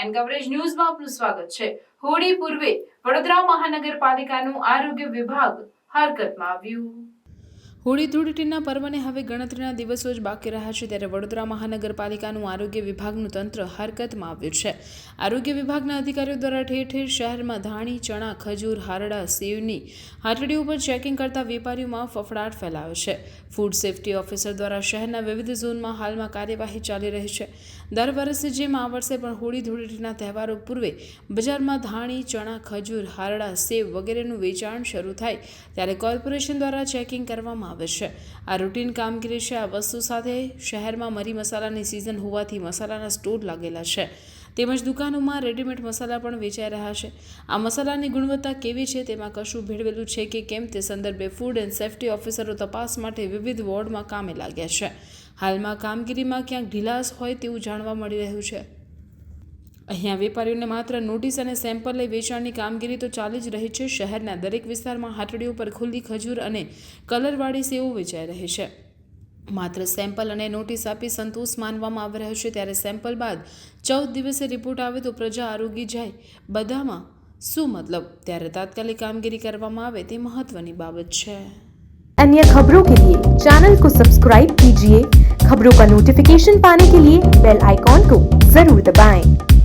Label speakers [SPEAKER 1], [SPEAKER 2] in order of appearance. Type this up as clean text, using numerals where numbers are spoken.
[SPEAKER 1] Nine coverage ન્યૂઝમાં આપનું સ્વાગત છે। હોળી પૂર્વે વડોદરા મહાનગરપાલિકાનું આરોગ્ય વિભાગ હરકતમાં આવ્યું। હોળી ધૂળેટીના પર્વને હવે ગણતરીના દિવસો જ બાકી રહ્યા છે, ત્યારે વડોદરા મહાનગરપાલિકાનું આરોગ્ય વિભાગનું તંત્ર હરકતમાં આવ્યું છે। આરોગ્ય વિભાગના અધિકારીઓ દ્વારા ઠેર ઠેર શહેરમાં ધાણી, ચણા, ખજૂર, હારડા, સેવની હાટડીઓ પર ચેકિંગ કરતા વેપારીઓમાં ફફડાટ ફેલાયો છે। ફૂડ સેફ્ટી ઓફિસર દ્વારા શહેરના વિવિધ ઝોનમાં હાલમાં કાર્યવાહી ચાલી રહી છે। દર વર્ષની જેમ આ વર્ષે પણ હોળી ધૂળેટીના તહેવારો પૂર્વે બજારમાં ધાણી, ચણા, ખજૂર, હારડા, સેવ વગેરેનું વેચાણ શરૂ થાય ત્યારે કોર્પોરેશન દ્વારા ચેકિંગ કરવામાં આવે છે। આ રૂટીન કામગીરી છે। આ વસ્તુ સાથે શહેરમાં મરી મસાલાની સિઝન હોવાથી મસાલાના સ્ટોર લાગેલા છે, તેમજ દુકાનોમાં રેડીમેડ મસાલા પણ વેચાઈ રહ્યા છે। આ મસાલાની ગુણવત્તા કેવી છે, તેમાં કશું ભેળવેલું છે કે કેમ તે સંદર્ભે ફૂડ એન્ડ સેફ્ટી ઓફિસરો તપાસ માટે વિવિધ વોર્ડમાં કામે લાગ્યા છે। હાલમાં કામગીરીમાં ક્યાંક ઢીલાસ હોય તેવું જાણવા મળી રહ્યું છે। અહીંયા વેપારીઓને માત્ર નોટિસ અને સેમ્પલ લઈ વેચાણની કામગીરી તો ચાલી જ રહી છે। શહેરના દરેક વિસ્તારમાં હાટડીઓ પર ખુલ્લી ખજૂર અને કલરવાળી સેવો વેચાઈ રહી છે। માત્ર સેમ્પલ અને નોટિસ આપી સંતોષ માનવામાં આવી રહ્યો છે, ત્યારે સેમ્પલ બાદ 14 દિવસે રિપોર્ટ આવે તો પ્રજા આરોગી જાય, બધામાં શું મતલબ? ત્યારે તાત્કાલિક કામગીરી કરવામાં આવે તે મહત્વની બાબત છે।
[SPEAKER 2] अन्य खबरों के लिए चैनल को सब्सक्राइब कीजिए। खबरों का नोटिफिकेशन पाने के लिए बेल आइकॉन को जरूर दबाएं।